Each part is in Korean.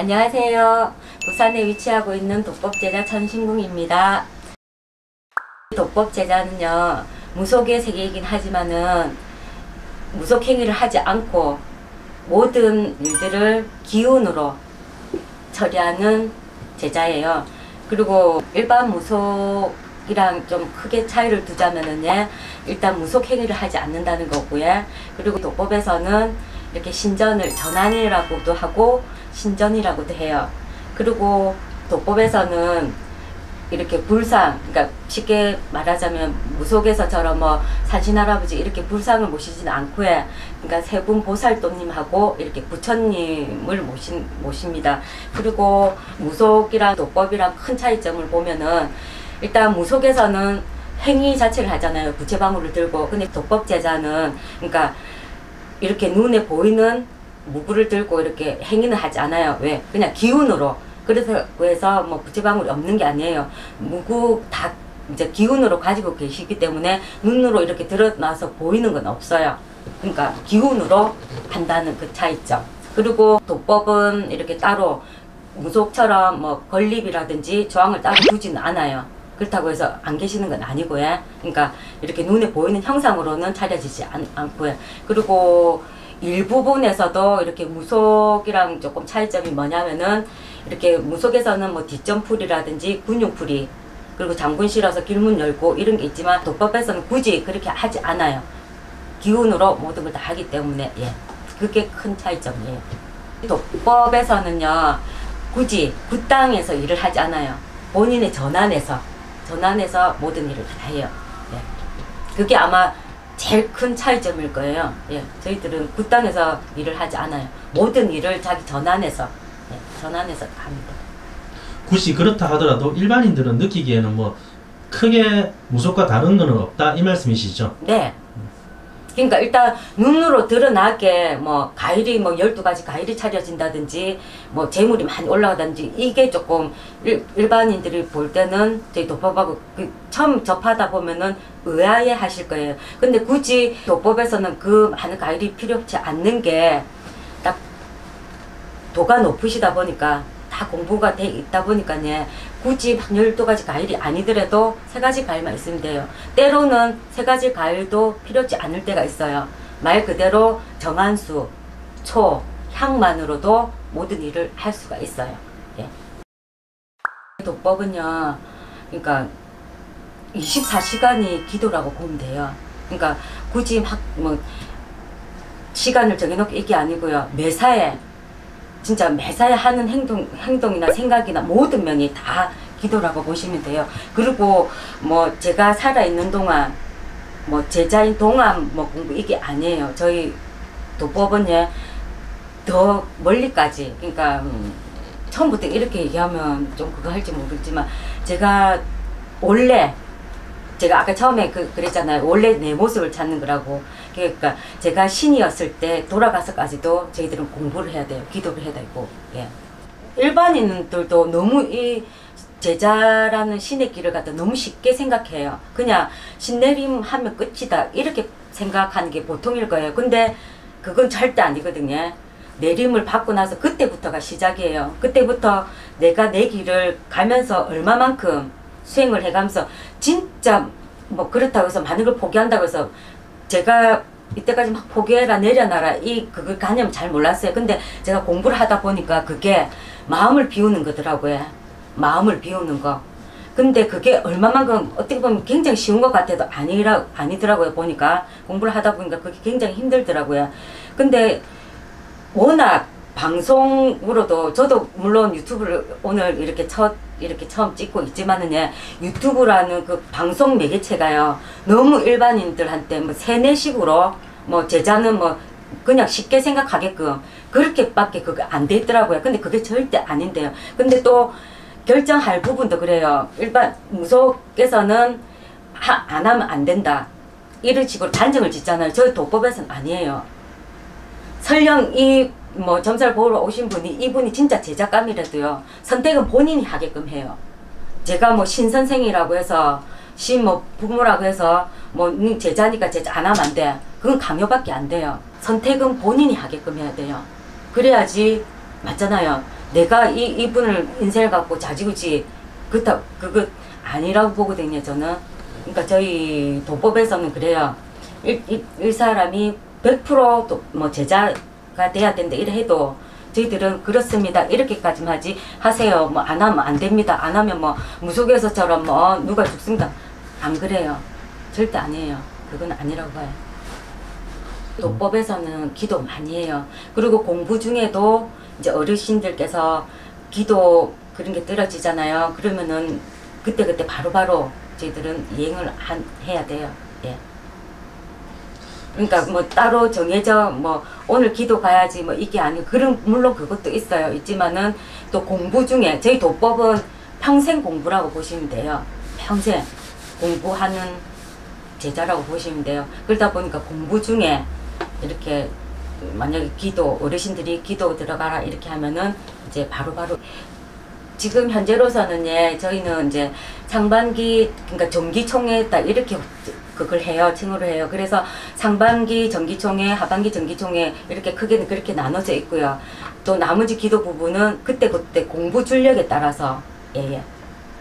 안녕하세요. 부산에 위치하고 있는 도법제자 천신궁입니다. 도법제자는요, 무속의 세계이긴 하지만은 무속행위를 하지 않고 모든 일들을 기운으로 처리하는 제자예요. 그리고 일반 무속이랑 좀 크게 차이를 두자면은 일단 무속행위를 하지 않는다는 거고요. 그리고 도법에서는 이렇게 신전을 전환이라고도 하고 신전이라고도 해요. 그리고 도법에서는 이렇게 불상, 그러니까 쉽게 말하자면 무속에서처럼 뭐 산신할아버지 이렇게 불상을 모시지는 않고요. 그러니까 세 분 보살도님하고 이렇게 부처님을 모십니다. 그리고 무속이랑 도법이랑 큰 차이점을 보면은 일단 무속에서는 행위 자체를 하잖아요. 부채방울을 들고. 근데 도법제자는 그러니까 이렇게 눈에 보이는 무구를 들고 이렇게 행위는 하지 않아요. 왜? 그냥 기운으로. 그래서 뭐 부채방울이 없는 게 아니에요. 무구 다 이제 기운으로 가지고 계시기 때문에 눈으로 이렇게 드러나서 보이는 건 없어요. 그러니까 기운으로 한다는 그 차이점. 그리고 도법은 이렇게 따로 무속처럼 뭐 건립이라든지 조항을 따로 두지는 않아요. 그렇다고 해서 안 계시는 건 아니고요. 그러니까 이렇게 눈에 보이는 형상으로는 차려지지 않고요. 그리고 일부분에서도 이렇게 무속이랑 조금 차이점이 뭐냐면은 이렇게 무속에서는 뭐 뒷점풀이라든지 근육풀이 그리고 장군 실어서 길문 열고 이런 게 있지만 도법에서는 굳이 그렇게 하지 않아요. 기운으로 모든 걸 다 하기 때문에 그게 큰 차이점이에요. 도법에서는요 굳이 그 땅에서 일을 하지 않아요. 본인의 전환에서 모든 일을 다 해요. 그게 아마 제일 큰 차이점일 거예요. 저희들은 그 땅에서 일을 하지 않아요. 모든 일을 자기 전환해서 합니다. 굳이 그렇다 하더라도 일반인들은 느끼기에는 뭐 크게 무속과 다른 건 없다 이 말씀이시죠? 네. 그러니까 일단 눈으로 드러나게 뭐 가일이 뭐 12가지 가일이 차려진다든지 뭐 재물이 많이 올라가든지 이게 조금 일반인들이 볼 때는 저희 도법하고 처음 접하다 보면은 의아해 하실 거예요. 근데 굳이 도법에서는 그 많은 가일이 필요치 않는 게 딱 도가 높으시다 보니까 다 공부가 돼 있다 보니까 굳이 막 12가지 가일이 아니더라도 3가지 가일만 있으면 돼요. 때로는 3가지 가일도 필요치 않을 때가 있어요. 말 그대로 정한수, 초, 향만으로도 모든 일을 할 수가 있어요. 도법은요, 그러니까 24시간이 기도라고 보면 돼요. 그러니까 굳이 막 뭐 시간을 정해놓고 이게 아니고요. 매사에 진짜 매사에 하는 행동이나 생각이나 모든 면이 다 기도라고 보시면 돼요. 그리고 뭐 제가 살아있는 동안 뭐 제자인 동안 뭐 공부 이게 아니에요. 저희 도법은 더 멀리까지 그러니까 처음부터 이렇게 얘기하면 좀 그거 할지 모르겠지만 제가 아까 처음에 그랬잖아요. 원래 내 모습을 찾는 거라고. 그러니까 제가 신이었을 때 돌아가서까지도 저희들은 공부를 해야 돼요. 기도를 해야 되고. 일반인들도 너무 이 제자라는 신의 길을 갖다 너무 쉽게 생각해요. 그냥 신내림 하면 끝이다 이렇게 생각하는 게 보통일 거예요. 근데 그건 절대 아니거든요. 내림을 받고 나서 그때부터가 시작이에요. 그때부터 내가 내 길을 가면서 얼마만큼 수행을 해가면서 진짜 뭐 그렇다고 해서 많은 걸 포기한다고 해서 제가 이때까지 막 포기해라 내려놔라 그걸 가념 잘 몰랐어요. 근데 제가 공부를 하다 보니까 그게 마음을 비우는 거더라고요. 마음을 비우는 거. 근데 그게 얼마만큼 어떻게 보면 굉장히 쉬운 것 같아도 아니더라고요. 보니까 공부를 하다 보니까 그게 굉장히 힘들더라고요. 근데 워낙 방송으로도 저도 물론 유튜브를 오늘 이렇게 처음 찍고 있지만은 유튜브라는 그 방송 매개체가요 너무 일반인들한테 뭐 세뇌식으로 뭐 제자는 뭐 그냥 쉽게 생각하게끔 그렇게밖에 그게 안 돼 있더라고요. 근데 그게 절대 아닌데요. 근데 또 결정할 부분도 그래요. 일반 무속에서는 안 하면 안 된다 이런 식으로 단정을 짓잖아요. 저희 도법에서는 아니에요. 설령 뭐 점사를 보러 오신 이분이 진짜 제자감이라도요 선택은 본인이 하게끔 해요. 제가 뭐 신선생이라고 해서 뭐 부모라고 해서 뭐 제자니까 제자 안 하면 안 돼. 그건 강요밖에 안 돼요. 선택은 본인이 하게끔 해야 돼요. 그래야지 맞잖아요. 내가 이분을 인생을 갖고 자지우지 그거 아니라고 보거든요, 저는. 그러니까 저희 도법에서는 그래요. 이 사람이 100%뭐 제자가 돼야 된다 이래 해도 저희들은 그렇습니다 이렇게까지만 하세요. 뭐 안 하면 안 됩니다. 안 하면 뭐 무속에서처럼 뭐 누가 죽습니다. 안 그래요. 절대 아니에요. 그건 아니라고 봐요. 도법에서는 기도 많이 해요. 그리고 공부 중에도 이제 어르신들께서 기도 그런 게 떨어지잖아요. 그러면은 그때 바로바로 저희들은 이행을 해야 돼요. 예. 그러니까 뭐 따로 정해져 뭐 오늘 기도 가야지 뭐 이게 아니고 그런 물론 그것도 있어요. 있지만은 또 공부 중에 저희 도법은 평생 공부라고 보시면 돼요. 평생 공부하는 제자라고 보시면 돼요. 그러다 보니까 공부 중에 이렇게 만약에 기도 어르신들이 기도 들어가라 이렇게 하면은 이제 바로바로 지금 현재로서는 예 저희는 이제 상반기 그러니까 정기총회 딱 이렇게 그걸 해요. 층으로 해요. 그래서 상반기 정기총회, 하반기 정기총회 이렇게 크게는 그렇게 나눠져 있고요. 또 나머지 기도 부분은 그때 공부 줄력에 따라서 예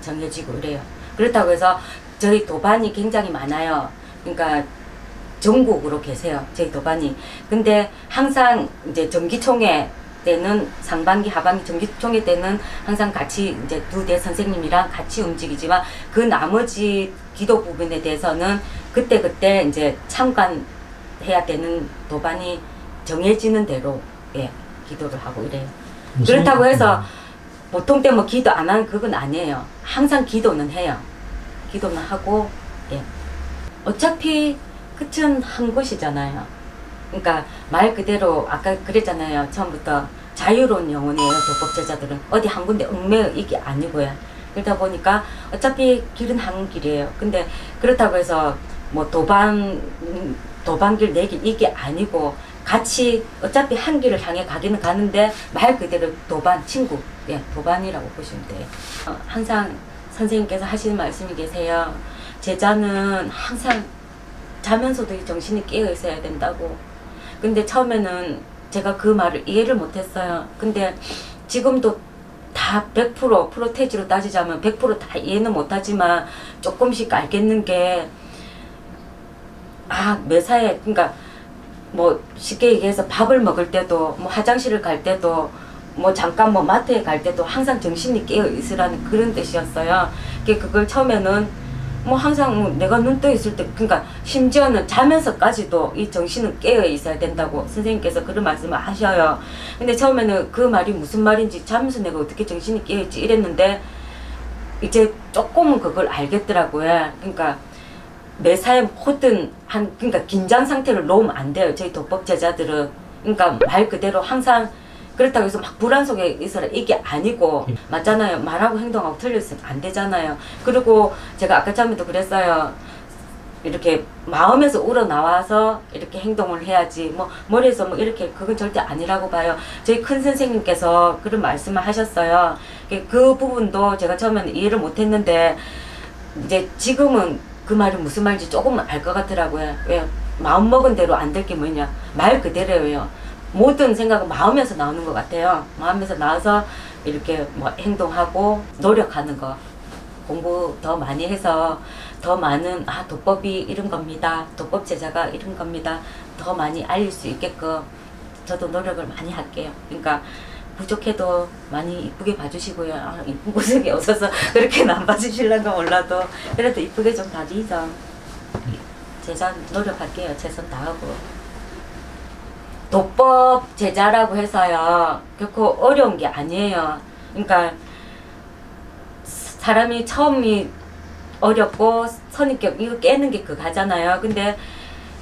정해지고 그래요. 그렇다고 해서 저희 도반이 굉장히 많아요. 그러니까 전국으로 계세요. 저희 도반이. 근데 항상 이제 정기총회 때는 상반기, 하반기 정기총회 때는 항상 같이 이제 두 대 선생님이랑 같이 움직이지만 그 나머지 기도 부분에 대해서는 그때 이제 참관해야 되는 도반이 정해지는 대로 예 기도를 하고 이래요. 그렇다고 해서 보통 때 뭐 기도 안 하는 그건 아니에요. 항상 기도는 해요. 기도는 하고 예 어차피 끝은 한 곳이잖아요. 그러니까 말 그대로 아까 그랬잖아요. 처음부터 자유로운 영혼이에요. 도법 제자들은 어디 한 군데 얽매여 이게 아니고요. 그러다 보니까 어차피 길은 한 길이에요. 근데 그렇다고 해서 뭐 도반길 내길 이게 아니고 같이 어차피 한 길을 향해 가기는 가는데 말 그대로 도반 친구 예 도반이라고 보시면 돼요. 항상 선생님께서 하시는 말씀이 계세요. 제자는 항상 자면서도 정신이 깨어 있어야 된다고. 근데 처음에는 제가 그 말을 이해를 못했어요. 근데 지금도 다 100% 프로테지로 따지자면 100%다 이해는 못하지만 조금씩 알겠는 게 매사에 그러니까 뭐 쉽게 얘기해서 밥을 먹을 때도 뭐 화장실을 갈 때도 뭐 잠깐 뭐 마트에 갈 때도 항상 정신이 깨어 있으라는 그런 뜻이었어요. 그걸 처음에는 뭐 항상 뭐 내가 눈 떠 있을 때 그러니까 심지어는 자면서까지도 이 정신은 깨어 있어야 된다고 선생님께서 그런 말씀을 하셔요. 근데 처음에는 그 말이 무슨 말인지 자면서 내가 어떻게 정신이 깨어 있지 이랬는데 이제 조금은 그걸 알겠더라고요. 그러니까 매사에 모든 그러니까 긴장 상태를 놓으면 안 돼요. 저희 도법 제자들은. 그러니까 말 그대로 항상 그렇다고 해서 막 불안 속에 있어라 이게 아니고 맞잖아요. 말하고 행동하고 틀렸으면 안 되잖아요. 그리고 제가 아까 처음에도 그랬어요. 이렇게 마음에서 우러나와서 이렇게 행동을 해야지 뭐 머리에서 뭐 이렇게 그건 절대 아니라고 봐요. 저희 큰 선생님께서 그런 말씀을 하셨어요. 그 부분도 제가 처음에는 이해를 못했는데 이제 지금은 그 말이 무슨 말인지 조금은 알 것 같더라고요. 왜 마음먹은 대로 안 될 게 뭐냐 말 그대로예요. 모든 생각은 마음에서 나오는 것 같아요. 마음에서 나와서 이렇게 뭐 행동하고 노력하는 거 공부 더 많이 해서 더 많은 도법이 이런 겁니다. 도법 제자가 이런 겁니다. 더 많이 알릴 수 있게끔 저도 노력을 많이 할게요. 그러니까 부족해도 많이 이쁘게 봐주시고요. 이쁜 모습이 없어서 그렇게는 안 봐주실란가 몰라도 그래도 이쁘게 좀 봐주이죠. 제자 노력할게요. 최선 다하고. 도법 제자라고 해서요 결코 어려운 게 아니에요. 그러니까 사람이 처음이 어렵고 선입견 이거 깨는 게 그거잖아요. 근데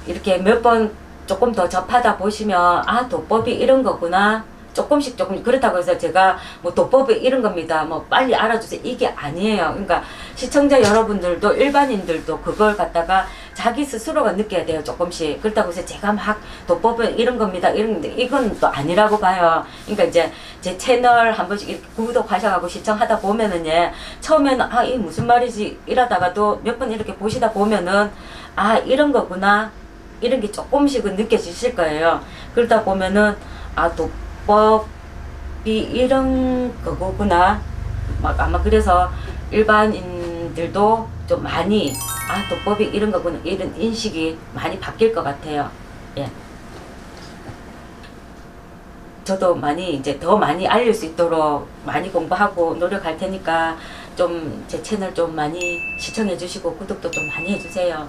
이렇게 몇 번 조금 더 접하다 보시면 도법이 이런 거구나 조금씩 그렇다고 해서 제가 뭐 도법이 이런 겁니다 뭐 빨리 알아주세요 이게 아니에요. 그러니까 시청자 여러분들도 일반인들도 그걸 갖다가 자기 스스로가 느껴야 돼요. 조금씩. 그렇다고 해서 제가 막 도법은 이런 겁니다 이런 이건 또 아니라고 봐요. 그러니까 이제 제 채널 한 번씩 이렇게 구독하셔가지고 시청하다 보면은 처음에는 이게 무슨 말이지 이러다가도 몇 번 이렇게 보시다 보면은 이런 거구나 이런 게 조금씩은 느껴지실 거예요. 그러다 보면은 도법 이런 거구나. 막 아마 그래서 일반인들도 좀 많이 도법이 이런 거구나 이런 인식이 많이 바뀔 것 같아요. 예. 저도 많이 이제 더 많이 알릴 수 있도록 많이 공부하고 노력할 테니까 좀 제 채널 좀 많이 시청해 주시고 구독도 좀 많이 해주세요.